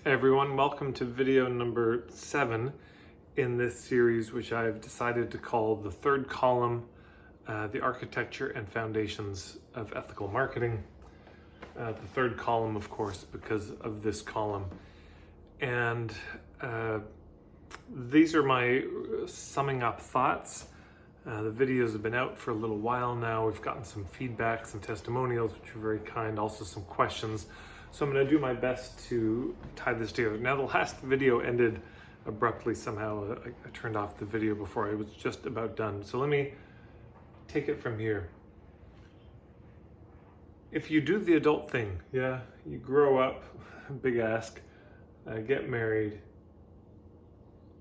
Hey everyone, welcome to video number 7 in this series, which I've decided to call the third column, the architecture and foundations of ethical marketing. The third column, of course, because of this column. And these are my summing up thoughts. The videos have been out for a little while now. We've gotten some feedback, some testimonials, which are very kind, also some questions. So I'm going to do my best to tie this together. Now, the last video ended abruptly somehow. I turned off the video before I was just about done. So let me take it from here. If you do the adult thing, you grow up, big ask, get married,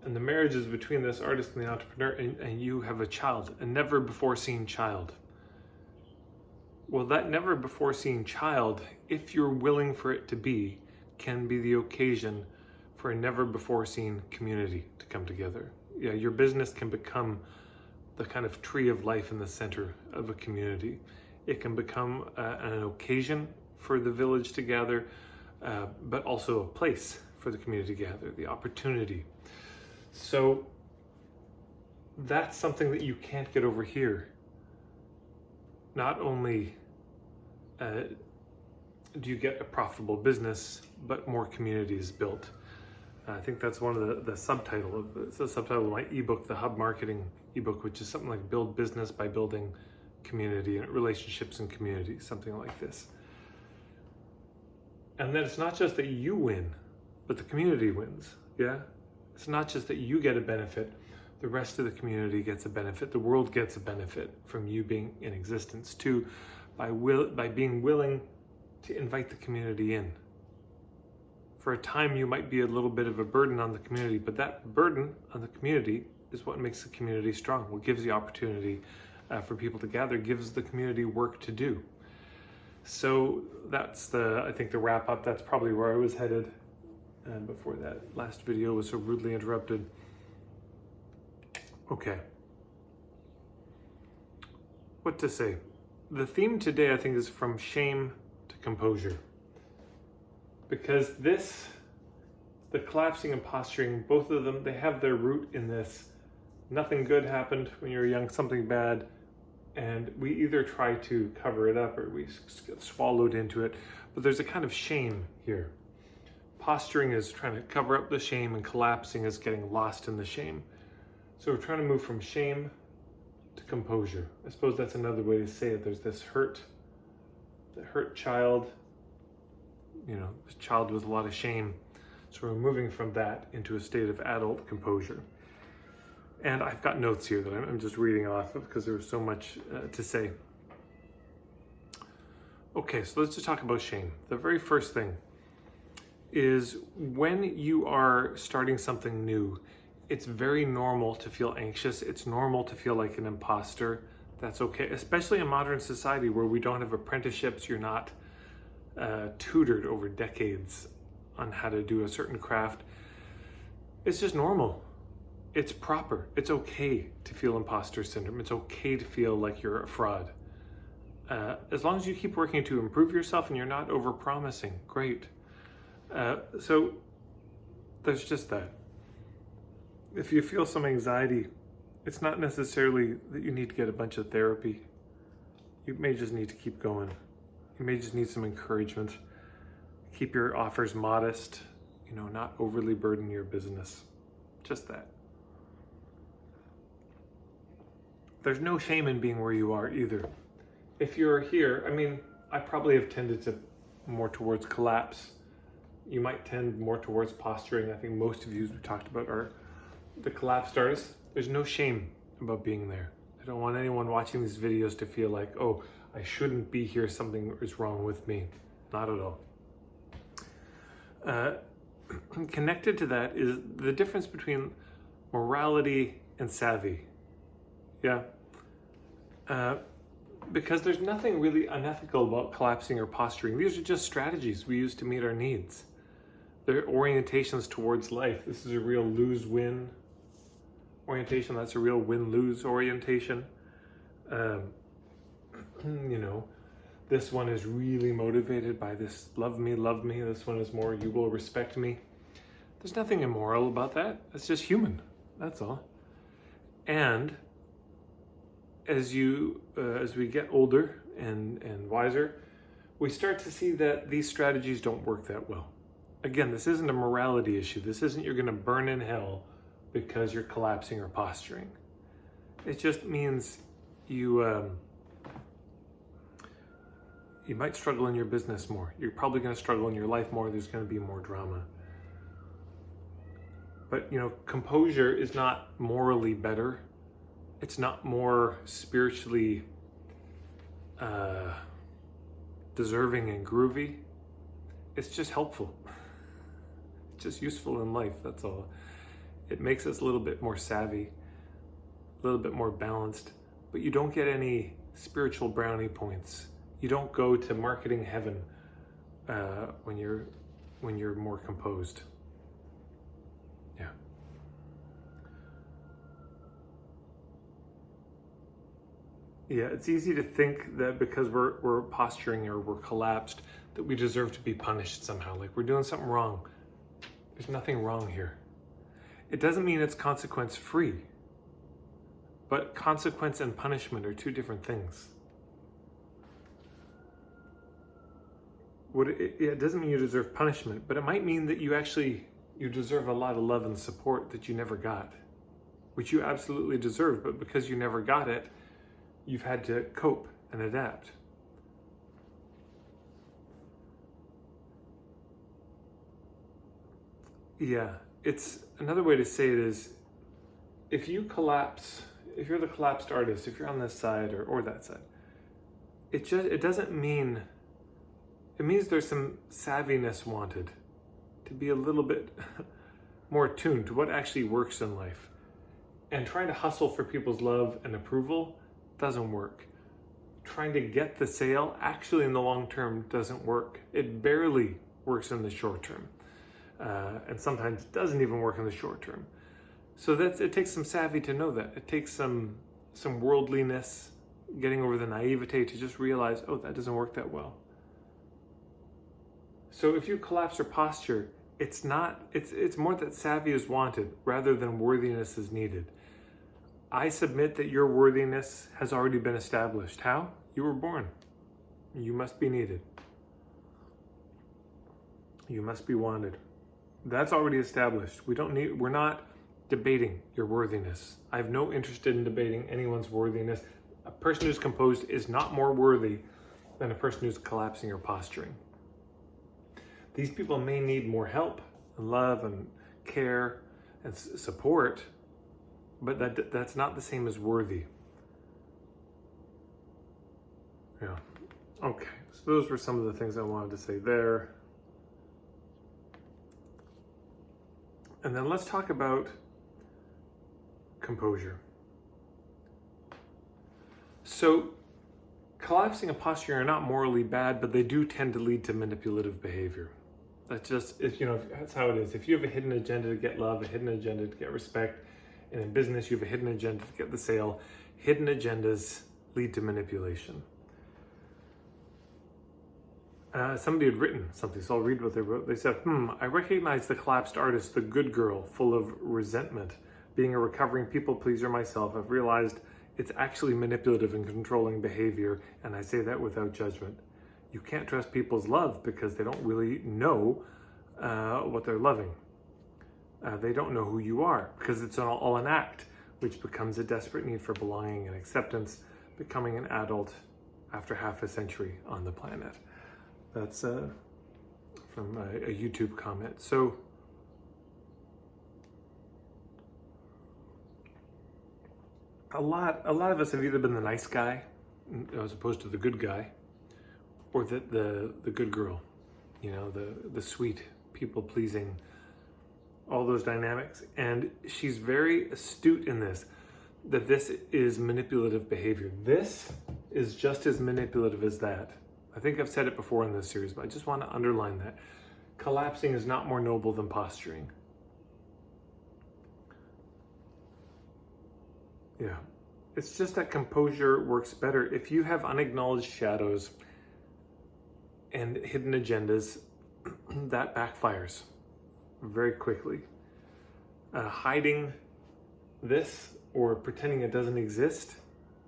and the marriage is between this artist and the entrepreneur, and you have a child, a never before seen child. Well, that never before seen child, if you're willing for it to be, can be the occasion for a never before seen community to come together. Yeah, your business can become the kind of tree of life in the center of a community. It can become an occasion for the village to gather, but also a place for the community to gather, the opportunity. So that's something that you can't get over here. Not only do you get a profitable business, but more community is built. I think that's one of the subtitle of my ebook, the Hub Marketing ebook, which is something like Build Business by Building Community and Relationships and Community, something like this. And then it's not just that you win, but the community wins, yeah? It's not just that you get a benefit, the rest of the community gets a benefit, the world gets a benefit from you being in existence too, by being willing to invite the community in. For a time you might be a little bit of a burden on the community, but that burden on the community is what makes the community strong, what gives the opportunity for people to gather, gives the community work to do. So that's I think the wrap up. That's probably where I was headed before that last video was so rudely interrupted. Okay. What to say? The theme today, I think, is from shame to composure. Because the collapsing and posturing, both of them, they have their root in this. Nothing good happened when you were young, something bad, and we either try to cover it up or we get swallowed into it. But there's a kind of shame here. Posturing is trying to cover up the shame, and collapsing is getting lost in the shame. So we're trying to move from shame to composure. I suppose that's another way to say it. There's this the hurt child, this child with a lot of shame. So we're moving from that into a state of adult composure. And I've got notes here that I'm just reading off of because there was so much to say. Okay, so let's just talk about shame. The very first thing is when you are starting something new, it's very normal to feel anxious. It's normal to feel like an imposter. That's okay, especially in modern society where we don't have apprenticeships. You're not tutored over decades on how to do a certain craft. It's just normal. It's proper. It's okay to feel imposter syndrome. It's okay to feel like you're a fraud. As long as you keep working to improve yourself and you're not over-promising, great. So there's just that. If you feel some anxiety, it's not necessarily that you need to get a bunch of therapy. You may just need to keep going. You may just need some encouragement. Keep your offers modest, not overly burden your business. Just that. There's no shame in being where you are either. If you're here, I probably have tended to more towards collapse. You might tend more towards posturing. I think most of you, as we talked about, are the collapsed artists. There's no shame about being there. I don't want anyone watching these videos to feel like, oh, I shouldn't be here, something is wrong with me. Not at all. Connected to that is the difference between morality and savvy. Yeah. Because there's nothing really unethical about collapsing or posturing. These are just strategies we use to meet our needs. They're orientations towards life. This is a real lose-win orientation. That's a real win-lose orientation. This one is really motivated by this love me. This one is more you will respect me. There's nothing immoral about that. It's just human. That's all. And as we get older and wiser, we start to see that these strategies don't work that well. Again, this isn't a morality issue. This isn't you're going to burn in hell because you're collapsing or posturing. It just means you might struggle in your business more. You're probably going to struggle in your life more. There's going to be more drama. But, composure is not morally better. It's not more spiritually deserving and groovy. It's just helpful. It's just useful in life, that's all. It makes us a little bit more savvy, a little bit more balanced, but you don't get any spiritual brownie points. You don't go to marketing heaven when you're more composed. Yeah. Yeah, it's easy to think that because we're posturing or we're collapsed, that we deserve to be punished somehow, like we're doing something wrong. There's nothing wrong here. It doesn't mean it's consequence free, but consequence and punishment are two different things. It doesn't mean you deserve punishment, but it might mean that you deserve a lot of love and support that you never got, which you absolutely deserve, but because you never got it, you've had to cope and adapt. Yeah, it's another way to say it is, if you're the collapsed artist, if you're on this side or that side, it doesn't mean, it means there's some savviness wanted to be a little bit more attuned to what actually works in life. And trying to hustle for people's love and approval doesn't work. Trying to get the sale actually in the long term doesn't work. It barely works in the short term. And sometimes it doesn't even work in the short term. So it takes some savvy to know that. It takes some worldliness, getting over the naivete to just realize, oh, that doesn't work that well. So if you collapse or posture, it's more that savvy is wanted rather than worthiness is needed. I submit that your worthiness has already been established. How? You were born. You must be needed. You must be wanted. That's already established. We're not debating your worthiness. I have no interest in debating anyone's worthiness. A person who's composed is not more worthy than a person who's collapsing or posturing. These people may need more help and love and care and support, but that's not the same as worthy. Yeah. Okay, so those were some of the things I wanted to say there. And then let's talk about composure. So collapsing and posturing are not morally bad, but they do tend to lead to manipulative behavior. That's just, that's how it is. If you have a hidden agenda to get love, a hidden agenda to get respect, and in business you have a hidden agenda to get the sale, hidden agendas lead to manipulation. Somebody had written something, so I'll read what they wrote. They said, I recognize the collapsed artist, the good girl, full of resentment. Being a recovering people pleaser myself, I've realized it's actually manipulative and controlling behavior, and I say that without judgment. You can't trust people's love because they don't really know what they're loving. They don't know who you are because it's all an act, which becomes a desperate need for belonging and acceptance, becoming an adult after half a century on the planet. That's from a YouTube comment. So a lot of us have either been the nice guy as opposed to the good guy, or the good girl, the sweet, people-pleasing, all those dynamics. And she's very astute in this, that this is manipulative behavior. This is just as manipulative as that. I think I've said it before in this series, but I just want to underline that. Collapsing is not more noble than posturing. Yeah. It's just that composure works better. If you have unacknowledged shadows and hidden agendas, that backfires. very quickly. Hiding this or pretending it doesn't exist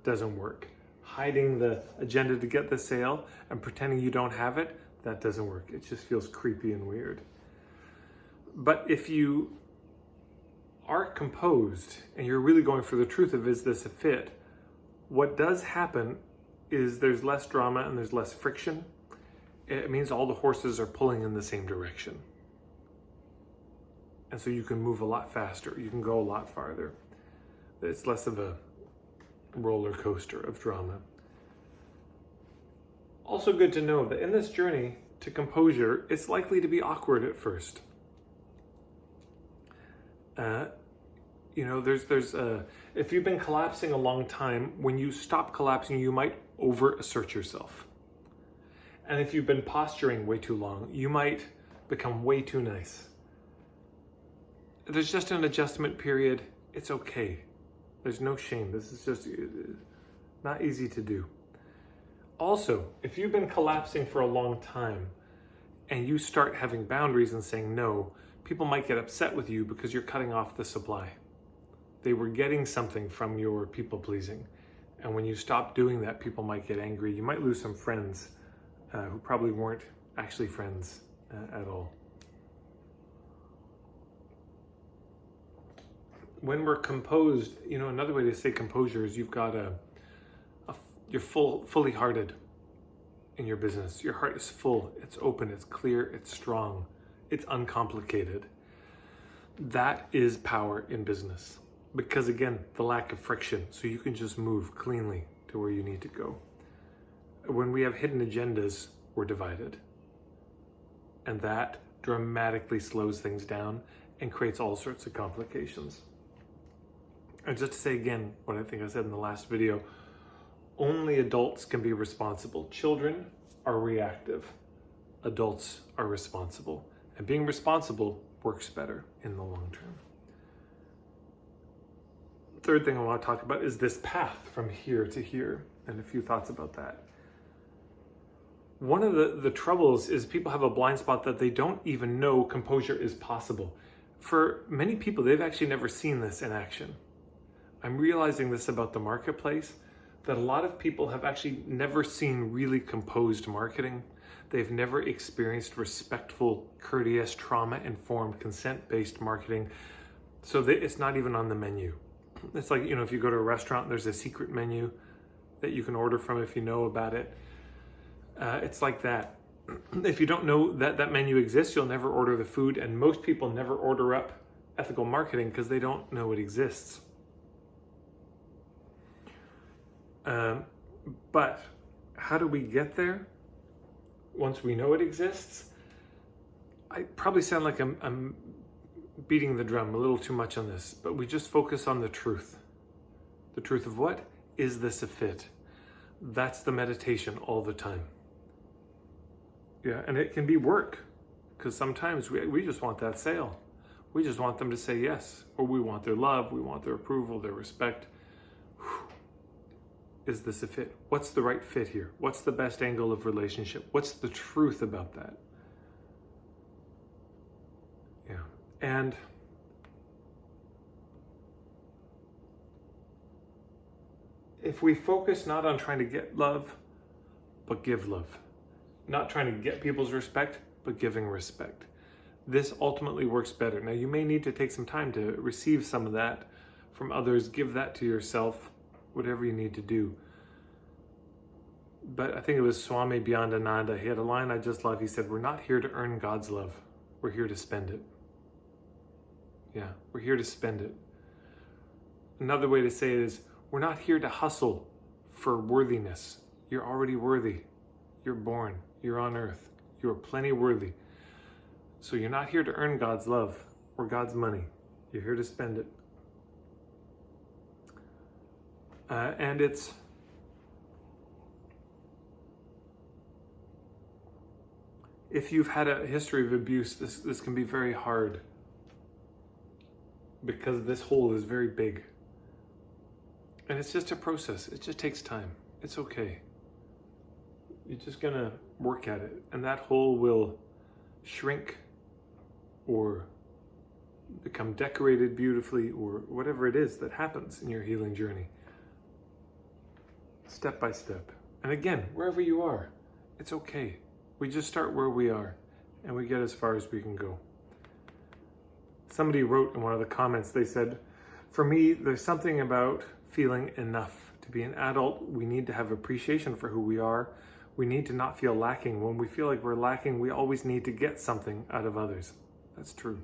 doesn't work. Hiding the agenda to get the sale and pretending you don't have it, that doesn't work. It just feels creepy and weird. But if you are composed and you're really going for the truth of, is this a fit? What does happen is there's less drama and there's less friction. It means all the horses are pulling in the same direction. And so you can move a lot faster. You can go a lot farther. It's less of a roller coaster of drama. Also good to know that in this journey to composure, it's likely to be awkward at first. If you've been collapsing a long time, when you stop collapsing, you might over-assert yourself. And if you've been posturing way too long, you might become way too nice. There's just an adjustment period. It's okay. There's no shame. This is just not easy to do. Also, if you've been collapsing for a long time and you start having boundaries and saying no, people might get upset with you because you're cutting off the supply. They were getting something from your people pleasing. And when you stop doing that, people might get angry. You might lose some friends who probably weren't actually friends at all. When we're composed, another way to say composure is you've got you're fully hearted in your business. Your heart is full, it's open, it's clear, it's strong, it's uncomplicated. That is power in business. Because again, the lack of friction, so you can just move cleanly to where you need to go. When we have hidden agendas, we're divided. And that dramatically slows things down and creates all sorts of complications. And just to say again, what I think I said in the last video, only adults can be responsible. Children are reactive. Adults are responsible. And being responsible works better in the long term. Third thing I want to talk about is this path from here to here, and a few thoughts about that. One of the troubles is people have a blind spot that they don't even know composure is possible. For many people, they've actually never seen this in action. I'm realizing this about the marketplace, that a lot of people have actually never seen really composed marketing. They've never experienced respectful, courteous, trauma-informed, consent-based marketing. So it's not even on the menu. It's like, if you go to a restaurant, there's a secret menu that you can order from if you know about it. It's like that. If you don't know that menu exists, you'll never order the food, and most people never order up ethical marketing because they don't know it exists. But how do we get there once we know it exists? I probably sound like I'm beating the drum a little too much on this, but we just focus on the truth. The truth of what? Is this a fit? That's the meditation all the time. Yeah, and it can be work, because sometimes we just want that sale. We just want them to say yes, or we want their love, we want their approval, their respect. Is this a fit? What's the right fit here? What's the best angle of relationship? What's the truth about that? Yeah. And if we focus not on trying to get love, but give love, not trying to get people's respect, but giving respect, this ultimately works better. Now, you may need to take some time to receive some of that from others, give that to yourself, whatever you need to do. But I think it was Swami Byandananda. He had a line I just love. He said, "We're not here to earn God's love. We're here to spend it." Yeah, we're here to spend it. Another way to say it is, we're not here to hustle for worthiness. You're already worthy. You're born. You're on earth. You are plenty worthy. So you're not here to earn God's love or God's money. You're here to spend it. And it's if you've had a history of abuse, this can be very hard, because this hole is very big. And it's just a process. It just takes time. It's okay. You're just gonna work at it, and that hole will shrink or become decorated beautifully, or whatever it is that happens in your healing journey. Step by step. And again, wherever you are, it's okay. We just start where we are and we get as far as we can go. Somebody wrote in one of the comments, they said, for me, there's something about feeling enough. To be an adult, we need to have appreciation for who we are. We need to not feel lacking. When we feel like we're lacking, we always need to get something out of others. That's true.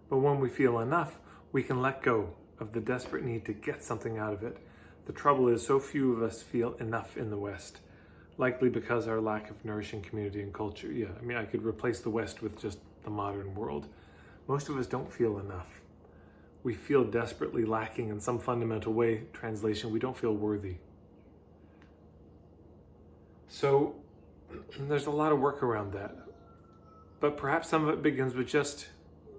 But when we feel enough, we can let go of the desperate need to get something out of it. The trouble is, so few of us feel enough in the West, likely because our lack of nourishing community and culture. Yeah, I mean, I could replace the West with just the modern world. Most of us don't feel enough. We feel desperately lacking in some fundamental way. Translation, we don't feel worthy. So there's a lot of work around that. But perhaps some of it begins with just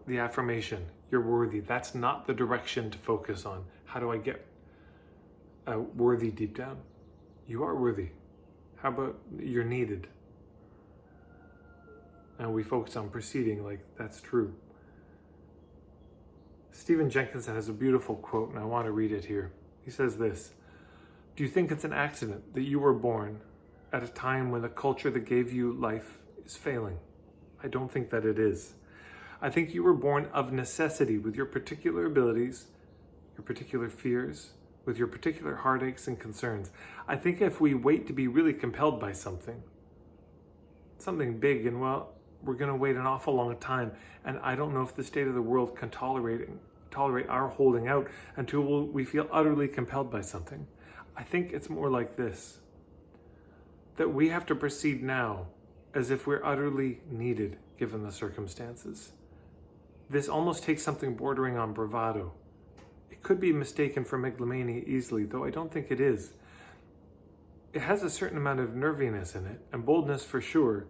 the affirmation, you're worthy. That's not the direction to focus on. How do I get worthy deep down? You are worthy. How about you're needed? And we focus on proceeding like that's true. Stephen Jenkinson has a beautiful quote, and I want to read it here. He says this: do you think it's an accident that you were born at a time when the culture that gave you life is failing? I don't think that it is. I think you were born of necessity with your particular abilities, your particular fears, with your particular heartaches and concerns. I think if we wait to be really compelled by something big, and well, we're going to wait an awful long time. And I don't know if the state of the world can tolerate our holding out until we feel utterly compelled by something. I think it's more like this, that we have to proceed now as if we're utterly needed given the circumstances. This almost takes something bordering on bravado. It could be mistaken for megalomania easily, though I don't think it is. It has a certain amount of nerviness in it, and boldness for sure,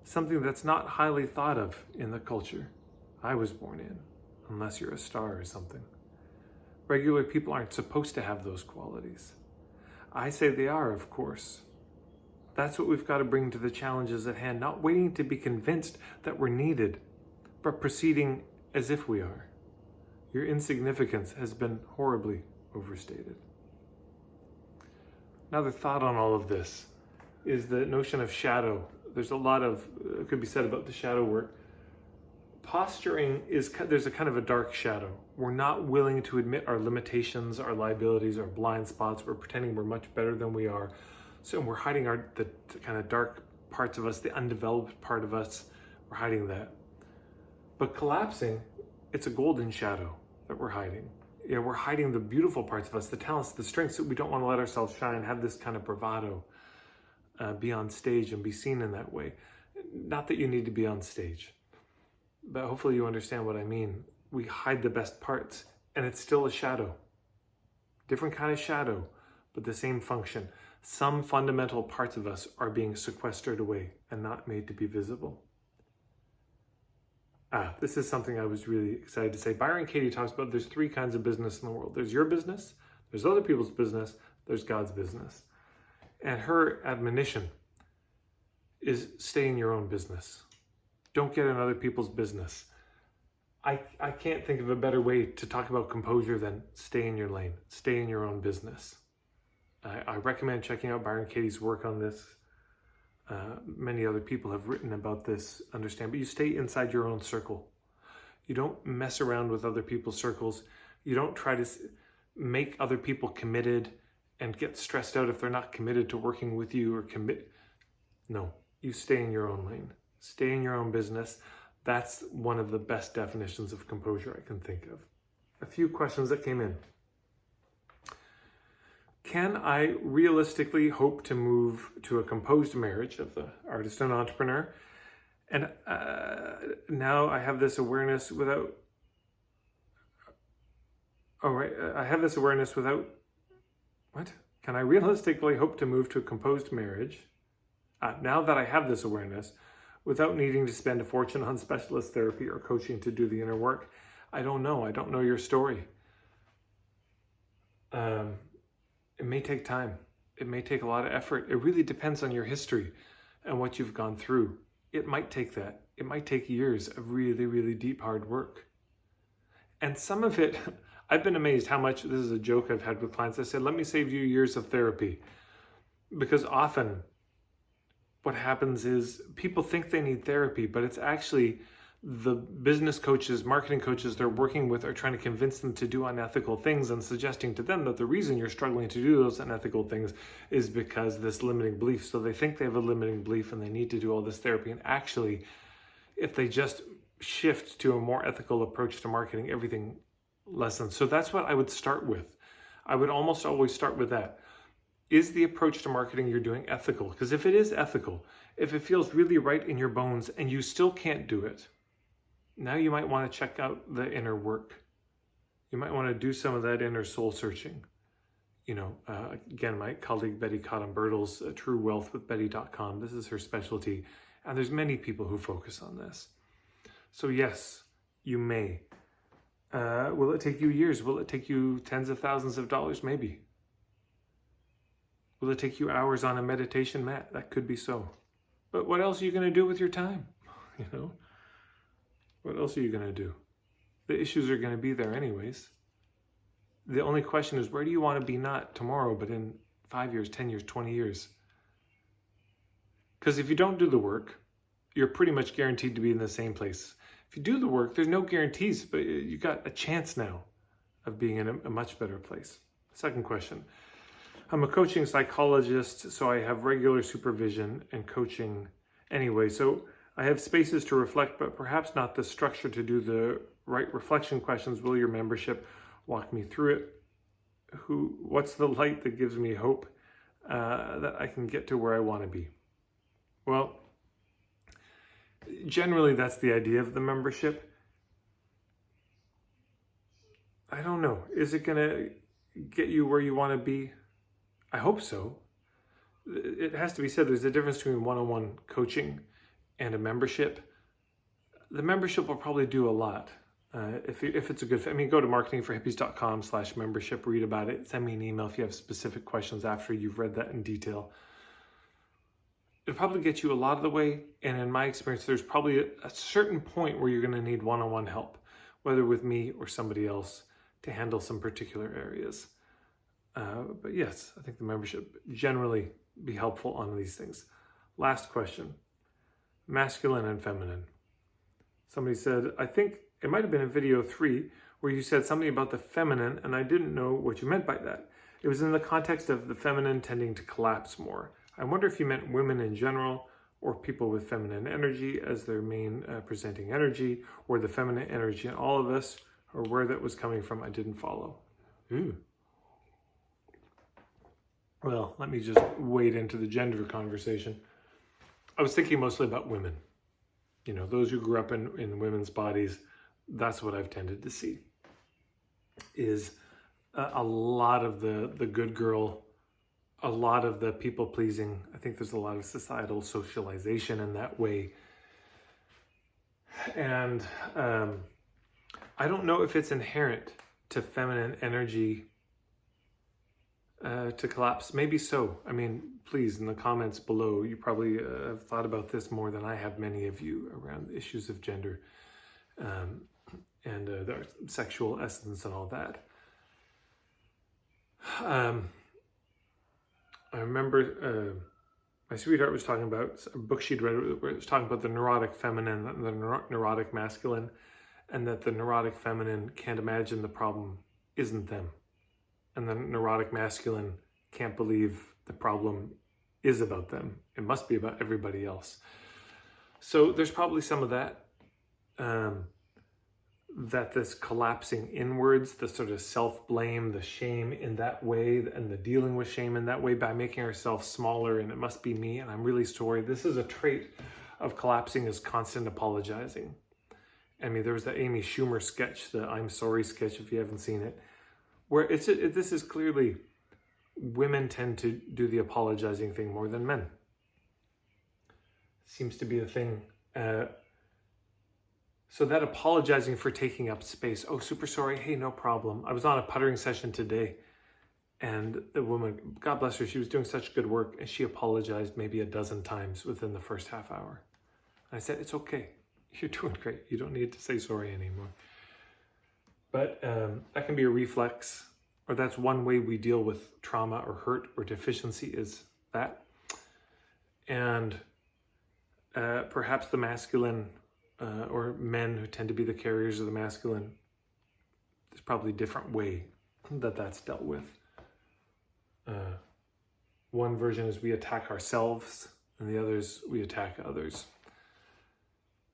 something that's not highly thought of in the culture I was born in, unless you're a star or something. Regular people aren't supposed to have those qualities. I say they are, of course. That's what we've got to bring to the challenges at hand, not waiting to be convinced that we're needed, but proceeding as if we are. Your insignificance has been horribly overstated. Another thought on all of this is the notion of shadow. There's a lot of could be said about the shadow work. Posturing there's a kind of a dark shadow. We're not willing to admit our limitations, our liabilities, our blind spots. We're pretending we're much better than we are. So we're hiding the kind of dark parts of us, the undeveloped part of us. We're hiding that. But collapsing, it's a golden shadow that we're hiding. Yeah, we're hiding the beautiful parts of us, the talents, the strengths that we don't want to let ourselves shine, have this kind of bravado, be on stage and be seen in that way. Not that you need to be on stage, but hopefully you understand what I mean. We hide the best parts, and it's still a shadow. Different kind of shadow, but the same function. Some fundamental parts of us are being sequestered away and not made to be visible. This is something I was really excited to say. Byron Katie talks about there's three kinds of business in the world. There's your business, there's other people's business, there's God's business. And her admonition is stay in your own business. Don't get in other people's business. I can't think of a better way to talk about composure than stay in your lane, stay in your own business. I recommend checking out Byron Katie's work on this. Many other people have written about this, understand, but you stay inside your own circle. You don't mess around with other people's circles. You don't try to make other people committed and get stressed out if they're not committed to working with you or commit. No, you stay in your own lane. Stay in your own business. That's one of the best definitions of composure I can think of. A few questions that came in. Can I realistically hope to move to a composed marriage of the artist and entrepreneur? And now I have this awareness without... I have this awareness without... What? Can I realistically hope to move to a composed marriage now that I have this awareness without needing to spend a fortune on specialist therapy or coaching to do the inner work? I don't know. I don't know your story. It may take time. It may take a lot of effort. It really depends on your history and what you've gone through. It might take that. it might take years of really, really deep, hard work. And some of it, I've been amazed how much, this is a joke I've had with clients. I said, let me save you years of therapy. Because often what happens is people think they need therapy, but it's actually the business coaches, marketing coaches they're working with are trying to convince them to do unethical things and suggesting to them that the reason you're struggling to do those unethical things is because this limiting belief. So they think they have a limiting belief and they need to do all this therapy. And actually, if they just shift to a more ethical approach to marketing, everything lessens. So that's what I would start with. I would almost always start with that. Is the approach to marketing you're doing ethical? Because if it is ethical, if it feels really right in your bones and you still can't do it, now you might want to check out the inner work. You might want to do some of that inner soul searching. Again, my colleague Betty Cotton-Birtles, truewealthwithbetty.com, this is her specialty. And there's many people who focus on this. So yes, you may. Will it take you years? Will it take you tens of thousands of dollars? Maybe. Will it take you hours on a meditation mat? That could be so. But what else are you going to do with your time? What else are you going to do? The issues are going to be there anyways. The only question is, where do you want to be not tomorrow, but in 5 years, 10 years, 20 years? Because if you don't do the work, you're pretty much guaranteed to be in the same place. If you do the work, there's no guarantees, but you got a chance now of being in a much better place. Second question. I'm a coaching psychologist, so I have regular supervision and coaching anyway. So I have spaces to reflect, but perhaps not the structure to do the right reflection questions. Will your membership walk me through it? What's the light that gives me hope that I can get to where I want to be? Well, generally that's the idea of the membership. I don't know. Is it going to get you where you want to be? I hope so. It has to be said, there's a difference between one-on-one coaching and a membership. The membership will probably do a lot. If it's a good fit. Go to marketingforhippies.com/membership, read about it, send me an email if you have specific questions after you've read that in detail. It'll probably get you a lot of the way, and in my experience, there's probably a certain point where you're going to need one-on-one help, whether with me or somebody else, to handle some particular areas. But yes, I think the membership generally be helpful on these things. Last question, masculine and feminine. Somebody said, I think it might have been in video 3 where you said something about the feminine and I didn't know what you meant by that. It was in the context of the feminine tending to collapse more. I wonder if you meant women in general or people with feminine energy as their main presenting energy, or the feminine energy in all of us, or where that was coming from. I didn't follow. Well, let me just wade into the gender conversation. I was thinking mostly about women. Those who grew up in women's bodies, that's what I've tended to see, is a lot of the good girl, a lot of the people pleasing. I think there's a lot of societal socialization in that way. And I don't know if it's inherent to feminine energy to collapse. Maybe so. Please, in the comments below, you probably have thought about this more than I have, many of you, around issues of gender and their sexual essence and all that. I remember my sweetheart was talking about a book she'd read where it was talking about the neurotic feminine and the neurotic masculine, and that the neurotic feminine can't imagine the problem isn't them. And the neurotic masculine can't believe the problem is about them. It must be about everybody else. So there's probably some of that, that this collapsing inwards, the sort of self-blame, the shame in that way, and the dealing with shame in that way by making ourselves smaller, and it must be me, and I'm really sorry. This is a trait of collapsing, is constant apologizing. There was that Amy Schumer sketch, the I'm Sorry sketch, if you haven't seen it, where this is clearly women tend to do the apologizing thing more than men. Seems to be a thing. So that apologizing for taking up space. Oh, super sorry. Hey, no problem. I was on a puttering session today, and the woman, God bless her, she was doing such good work, and she apologized maybe a dozen times within the first half hour. I said, it's okay. You're doing great. You don't need to say sorry anymore. But that can be a reflex, or that's one way we deal with trauma or hurt or deficiency, is that. And perhaps the masculine or men who tend to be the carriers of the masculine, there's probably a different way that that's dealt with. One version is we attack ourselves, and the others, we attack others.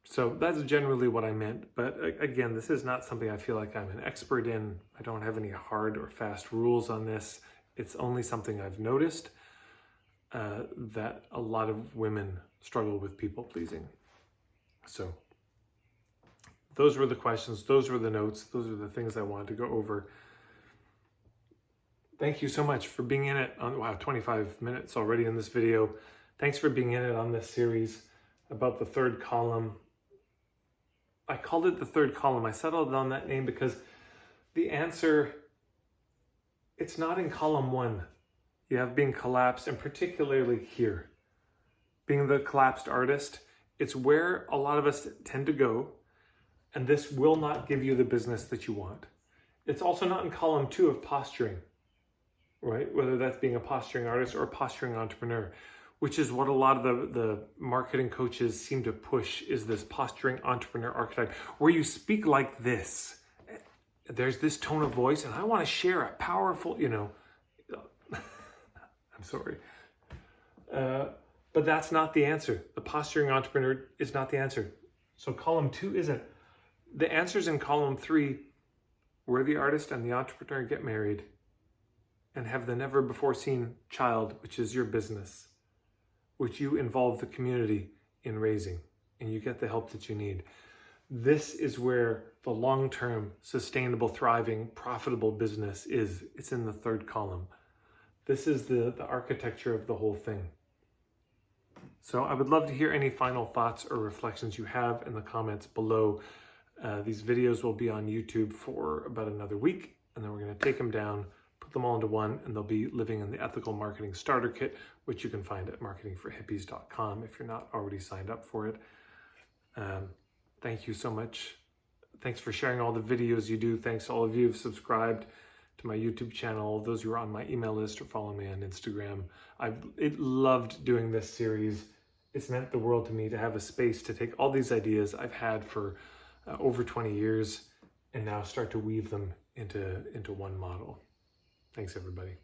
So that's generally what I meant. But again, this is not something I feel like I'm an expert in. I don't have any hard or fast rules on this. It's only something I've noticed that a lot of women struggle with people pleasing. So those were the questions. Those were the notes. Those are the things I wanted to go over. Thank you so much for being in it. Wow, 25 minutes already in this video. Thanks for being in it on this series about the third column. I called it the third column. I settled on that name because the answer, it's not in column 1. You have being collapsed, and particularly here, being the collapsed artist, it's where a lot of us tend to go, and this will not give you the business that you want. It's also not in column 2 of posturing, right? Whether that's being a posturing artist or a posturing entrepreneur, which is what a lot of the marketing coaches seem to push, is this posturing entrepreneur archetype, where you speak like this. There's this tone of voice, and I want to share a powerful, I'm sorry. But that's not the answer. The posturing entrepreneur is not the answer. So column 2 isn't. The answer's in column 3, where the artist and the entrepreneur get married and have the never before seen child, which is your business, which you involve the community in raising, and you get the help that you need. This is where the long-term, sustainable, thriving, profitable business is. It's in the third column. This is the architecture of the whole thing. So I would love to hear any final thoughts or reflections you have in the comments below. These videos will be on YouTube for about another week, and then we're going to take them down, put them all into one, and they'll be living in the Ethical Marketing Starter Kit, which you can find at marketingforhippies.com if you're not already signed up for it. Thank you so much. Thanks for sharing all the videos you do. Thanks to all of you who've subscribed to my YouTube channel, those who are on my email list or follow me on Instagram. I've loved doing this series. It's meant the world to me to have a space to take all these ideas I've had for over 20 years and now start to weave them into one model. Thanks, everybody.